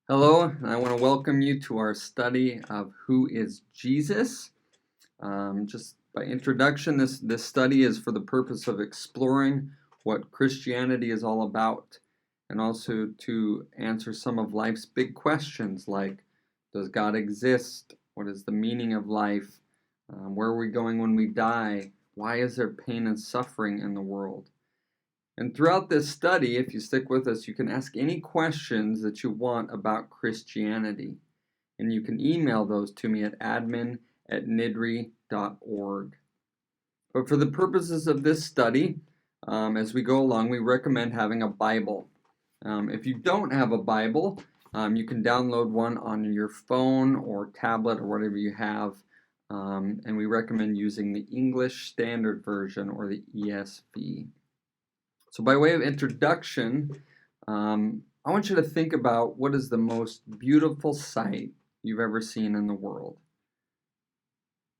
Hello, and I want to welcome you to our study of who is Jesus. Just by introduction, this study is for the purpose of exploring what Christianity is all about, and also to answer some of life's big questions like, does God exist? What is the meaning of life? Where are we going when we die? Why is there pain and suffering in the world? And throughout this study, if you stick with us, you can ask any questions that you want about Christianity. And you can email those to me at admin@nidri.org. But for the purposes of this study, as we go along, we recommend having a Bible. If you don't have a Bible, you can download one on your phone or tablet or whatever you have. And we recommend using the English Standard Version or the ESV. So by way of introduction, I want you to think about what is the most beautiful sight you've ever seen in the world.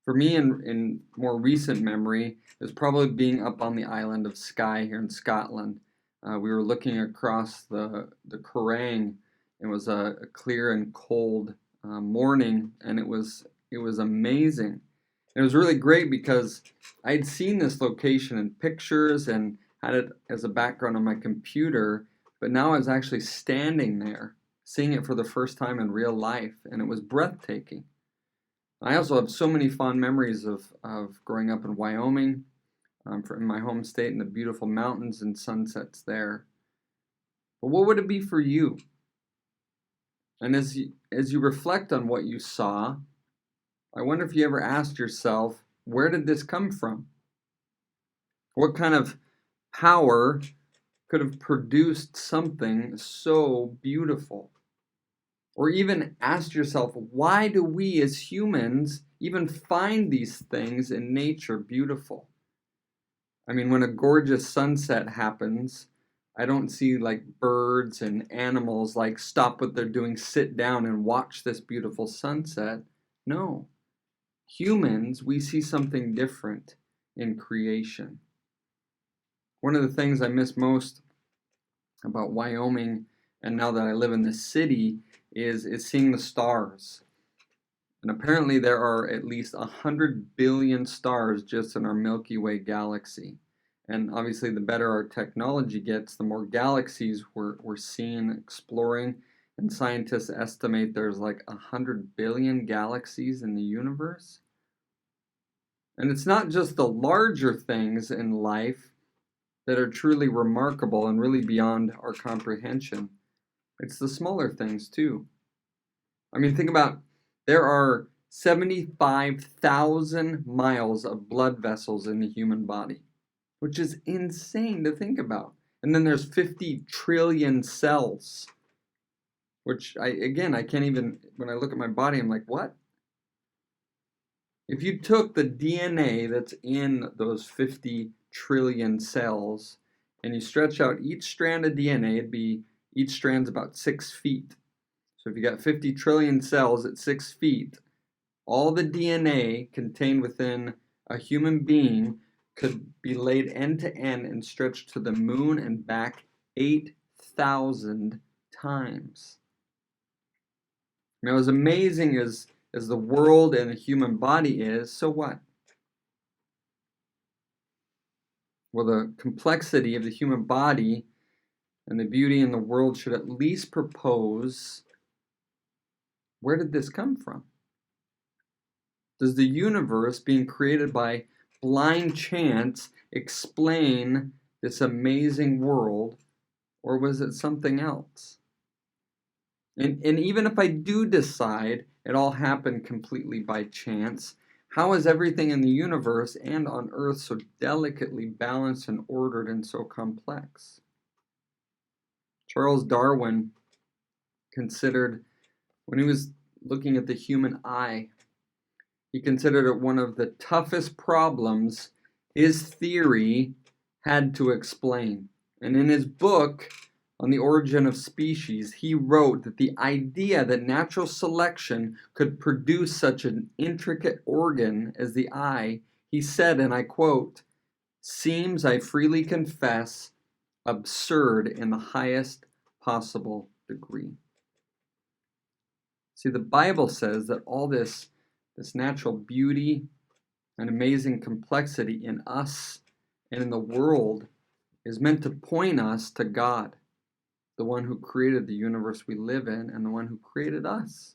For me, in more recent memory, it was probably being up on the island of Skye here in Scotland. We were looking across the Kerrang. It was a clear and cold morning, and it was amazing. And it was really great because I'd seen this location in pictures and had it as a background on my computer, but now I was actually standing there, seeing it for the first time in real life, and it was breathtaking. I also have so many fond memories of growing up in Wyoming, in my home state, and the beautiful mountains and sunsets there. But what would it be for you? And as you reflect on what you saw, I wonder if you ever asked yourself, where did this come from? What kind of power could have produced something so beautiful? Or even ask yourself, why do we as humans even find these things in nature beautiful? I mean, when a gorgeous sunset happens, I don't see like birds and animals like stop what they're doing, sit down and watch this beautiful sunset. No. Humans, we see something different in creation. One of the things I miss most about Wyoming, and now that I live in the city, is seeing the stars. And apparently there are at least 100 billion stars just in our Milky Way galaxy. And obviously the better our technology gets, the more galaxies we're seeing, exploring. And scientists estimate there's like 100 billion galaxies in the universe. And it's not just the larger things in life that are truly remarkable and really beyond our comprehension. It's the smaller things too. I mean, think about, there are 75,000 miles of blood vessels in the human body, which is insane to think about. And then there's 50 trillion cells, which I can't even, when I look at my body, I'm like, what? If you took the DNA that's in those 50 trillion cells and you stretch out each strand of DNA, each strand's about 6 feet. So if you got 50 trillion cells at 6 feet, all the DNA contained within a human being could be laid end to end and stretched to the moon and back 8,000 times. Now, as amazing as the world and the human body is, so what? Well, the complexity of the human body and the beauty in the world should at least propose, where did this come from? Does the universe, being created by blind chance, explain this amazing world, or was it something else? And even if I do decide it all happened completely by chance, how is everything in the universe and on Earth so delicately balanced and ordered and so complex? Charles Darwin considered, when he was looking at the human eye, he considered it one of the toughest problems his theory had to explain. And in his book on the origin of species, he wrote that the idea that natural selection could produce such an intricate organ as the eye, he said, and I quote, seems, I freely confess, absurd in the highest possible degree. See, the Bible says that all this natural beauty and amazing complexity in us and in the world is meant to point us to God, the one who created the universe we live in and the one who created us.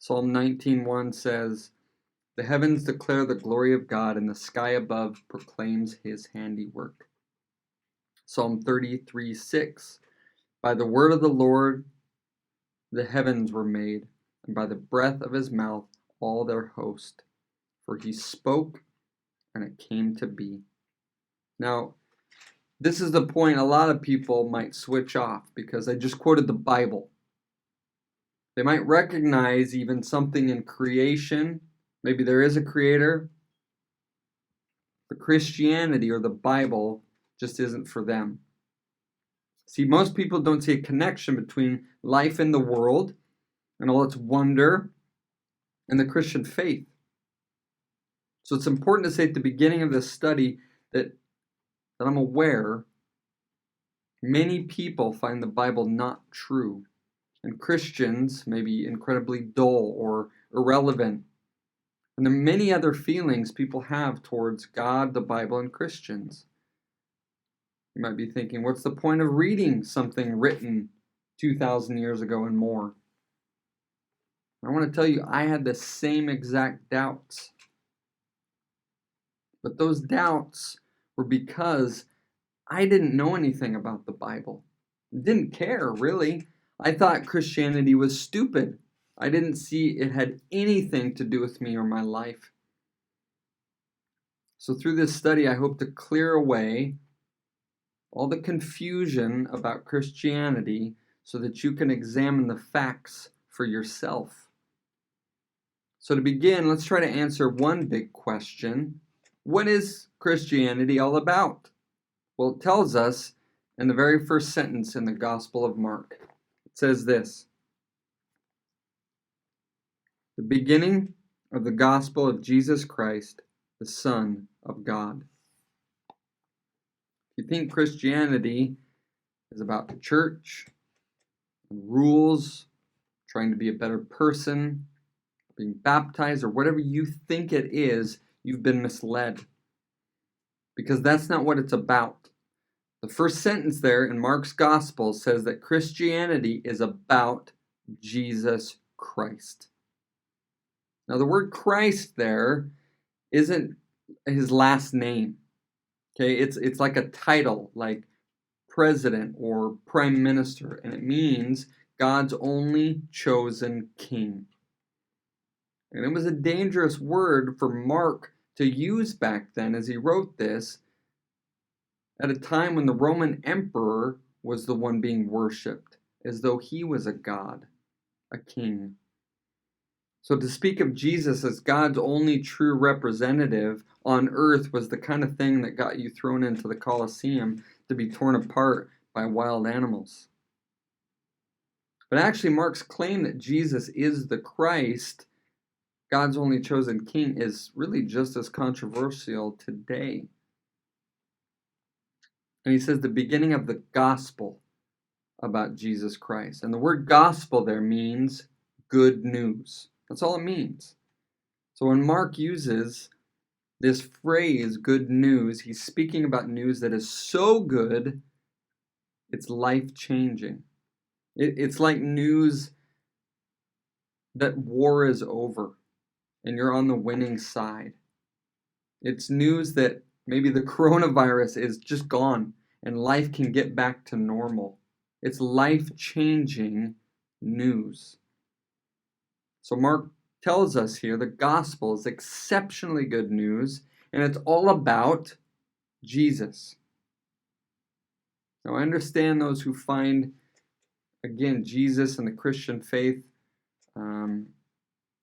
Psalm 19:1 says, "The heavens declare the glory of God, and the sky above proclaims his handiwork." Psalm 33:6, "By the word of the Lord the heavens were made, and by the breath of his mouth all their host. For he spoke, and it came to be." Now, this is the point a lot of people might switch off because I just quoted the Bible. They might recognize even something in creation. Maybe there is a creator. But Christianity or the Bible just isn't for them. See, most people don't see a connection between life in the world and all its wonder and the Christian faith. So it's important to say at the beginning of this study that I'm aware many people find the Bible not true, and Christians may be incredibly dull or irrelevant. And there are many other feelings people have towards God, the Bible, and Christians. You might be thinking, what's the point of reading something written 2,000 years ago and more? I want to tell you, I had the same exact doubts. But those doubts were because I didn't know anything about the Bible. Didn't care, really. I thought Christianity was stupid. I didn't see it had anything to do with me or my life. So through this study, I hope to clear away all the confusion about Christianity so that you can examine the facts for yourself. So to begin, let's try to answer one big question. What is Christianity all about? Well, it tells us in the very first sentence in the Gospel of Mark. It says this: "The beginning of the gospel of Jesus Christ, the Son of God." If you think Christianity is about the church, rules, trying to be a better person, being baptized, or whatever you think it is, you've been misled. Because that's not what it's about. The first sentence there in Mark's Gospel says that Christianity is about Jesus Christ. Now, the word Christ there isn't his last name. Okay, it's like a title, like president or prime minister, and it means God's only chosen king. And it was a dangerous word for Mark to use back then as he wrote this, at a time when the Roman emperor was the one being worshipped, as though he was a god, a king. So to speak of Jesus as God's only true representative on earth was the kind of thing that got you thrown into the Colosseum to be torn apart by wild animals. But actually, Mark's claim that Jesus is the Christ, God's only chosen king, is really just as controversial today. And he says the beginning of the gospel about Jesus Christ. And the word gospel there means good news. That's all it means. So when Mark uses this phrase, good news, he's speaking about news that is so good, it's life-changing. It's like news that war is over and you're on the winning side. It's news that maybe the coronavirus is just gone and life can get back to normal. It's life-changing news. So Mark tells us here the gospel is exceptionally good news, and it's all about Jesus. Now, I understand those who find, again, Jesus and the Christian faith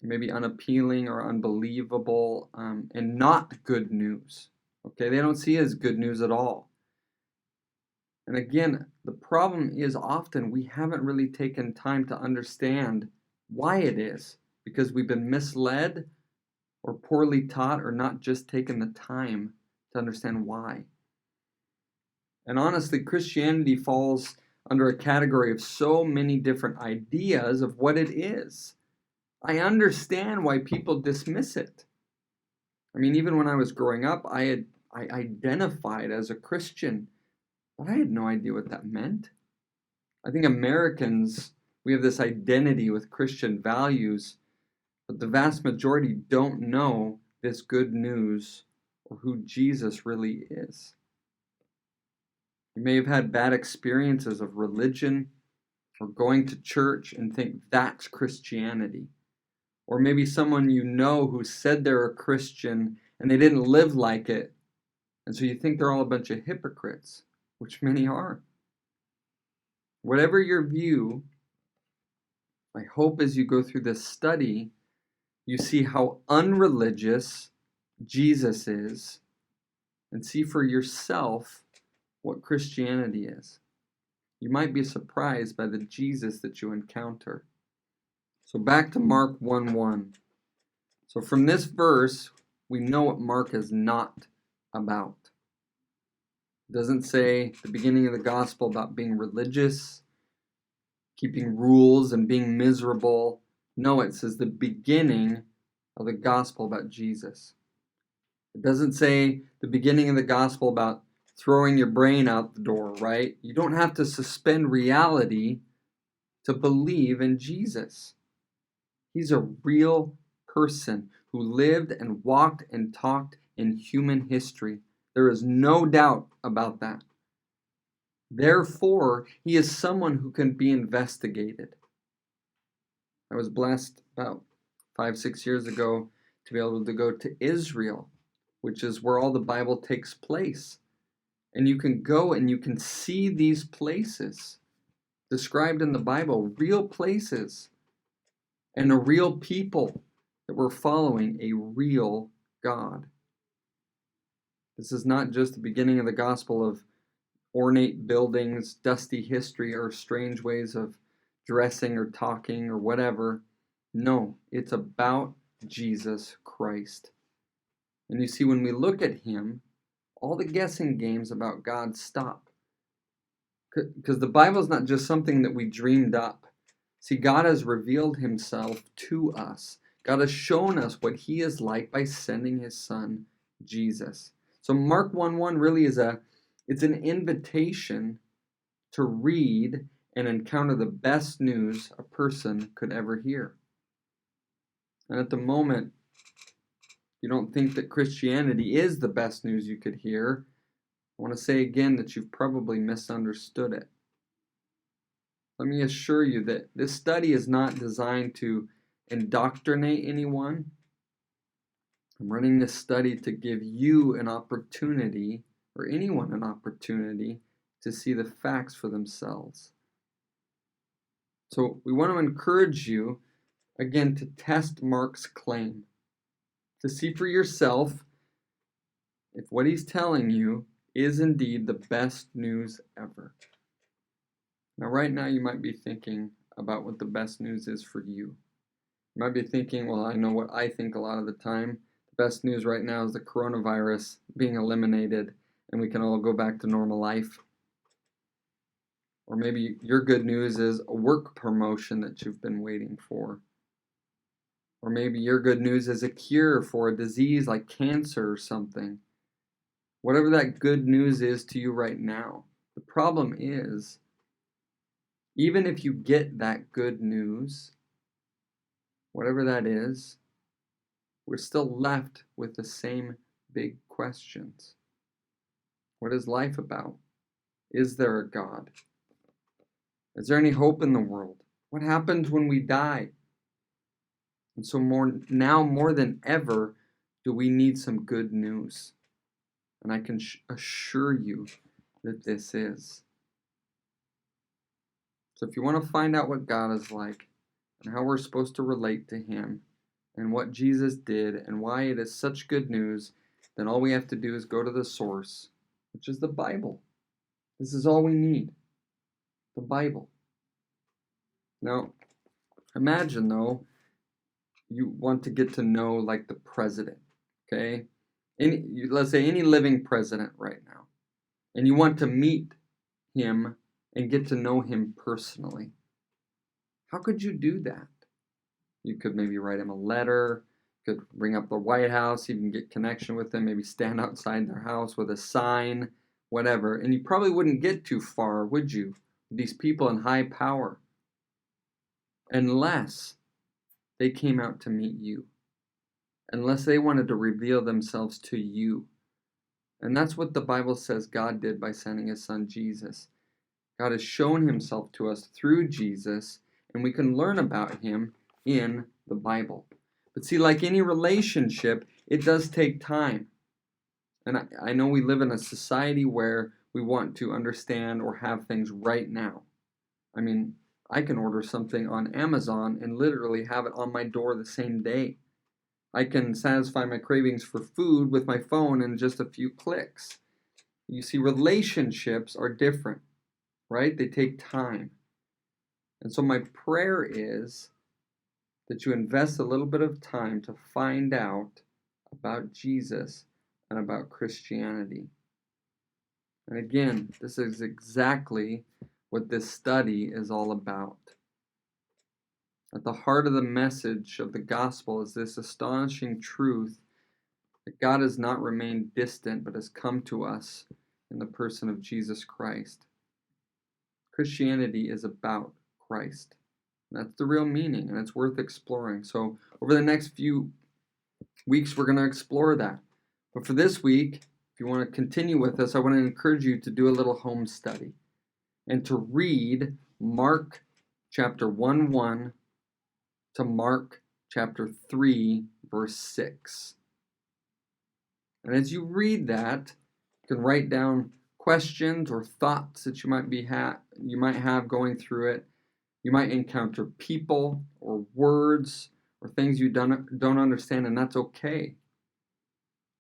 maybe unappealing or unbelievable and not good news. Okay, they don't see it as good news at all. And again, the problem is often we haven't really taken time to understand why it is, because we've been misled or poorly taught or not just taken the time to understand why. And honestly, Christianity falls under a category of so many different ideas of what it is. I understand why people dismiss it. I mean, even when I was growing up, I identified as a Christian, but I had no idea what that meant. I think Americans, we have this identity with Christian values, but the vast majority don't know this good news or who Jesus really is. You may have had bad experiences of religion or going to church and think that's Christianity. Or maybe someone you know who said they're a Christian and they didn't live like it. And so you think they're all a bunch of hypocrites, which many are. Whatever your view, I hope as you go through this study, you see how unreligious Jesus is and see for yourself what Christianity is. You might be surprised by the Jesus that you encounter. So back to Mark 1:1. So from this verse, we know what Mark is not about. It doesn't say the beginning of the gospel about being religious, keeping rules, and being miserable. No, it says the beginning of the gospel about Jesus. It doesn't say the beginning of the gospel about throwing your brain out the door, right? You don't have to suspend reality to believe in Jesus. He's a real person who lived and walked and talked in human history. There is no doubt about that. Therefore, he is someone who can be investigated. I was blessed about 5-6 years ago to be able to go to Israel, which is where all the Bible takes place. And you can go and you can see these places described in the Bible, real places, and a real people that were following a real God. This is not just the beginning of the gospel of ornate buildings, dusty history, or strange ways of dressing or talking or whatever. No, it's about Jesus Christ. And you see, when we look at him, all the guessing games about God stop. Because the Bible is not just something that we dreamed up. See, God has revealed himself to us. God has shown us what he is like by sending his son, Jesus. So Mark 1:1 really is it's an invitation to read and encounter the best news a person could ever hear. And at the moment, you don't think that Christianity is the best news you could hear. I want to say again that you've probably misunderstood it. Let me assure you that this study is not designed to indoctrinate anyone. I'm running this study to give you an opportunity, or anyone an opportunity, to see the facts for themselves. So we want to encourage you, again, to test Mark's claim, to see for yourself if what he's telling you is indeed the best news ever. Now, right now, you might be thinking about what the best news is for you. You might be thinking, well, I know what I think a lot of the time. The best news right now is the coronavirus being eliminated and we can all go back to normal life. Or maybe your good news is a work promotion that you've been waiting for. Or maybe your good news is a cure for a disease like cancer or something. Whatever that good news is to you right now. The problem is, even if you get that good news, whatever that is, we're still left with the same big questions. What is life about? Is there a God? Is there any hope in the world? What happens when we die? And so now more than ever, do we need some good news? And I can assure you that this is. So if you want to find out what God is like and how we're supposed to relate to him and what Jesus did and why it is such good news, then all we have to do is go to the source, which is the Bible. This is all we need, the Bible. Now, imagine though, you want to get to know like the president, okay? Let's say any living president right now, and you want to meet him and get to know him personally. How could you do that? You could maybe write him a letter, could ring up the White House, even get connection with them, maybe stand outside their house with a sign, whatever. And you probably wouldn't get too far, would you? These people in high power. Unless they came out to meet you. Unless they wanted to reveal themselves to you. And that's what the Bible says God did by sending his son Jesus. God has shown himself to us through Jesus, and we can learn about him in the Bible. But see, like any relationship, it does take time. And I know we live in a society where we want to understand or have things right now. I mean, I can order something on Amazon and literally have it on my door the same day. I can satisfy my cravings for food with my phone in just a few clicks. You see, relationships are different, right? They take time. And so my prayer is that you invest a little bit of time to find out about Jesus and about Christianity. And again, this is exactly what this study is all about. At the heart of the message of the gospel is this astonishing truth that God has not remained distant, but has come to us in the person of Jesus Christ. Christianity is about Christ. That's the real meaning, and it's worth exploring. So over the next few weeks, we're going to explore that. But for this week, if you want to continue with us, I want to encourage you to do a little home study and to read Mark chapter 1:1 to Mark chapter 3, verse 6. And as you read that, you can write down questions or thoughts that you might have going through it. You might encounter people or words or things you don't understand, and that's okay.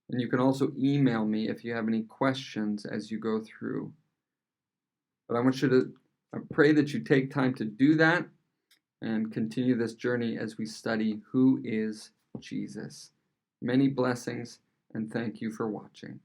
And you can also email me if you have any questions as you go through. But I pray that you take time to do that and continue this journey as we study who is Jesus. Many blessings, and thank you for watching.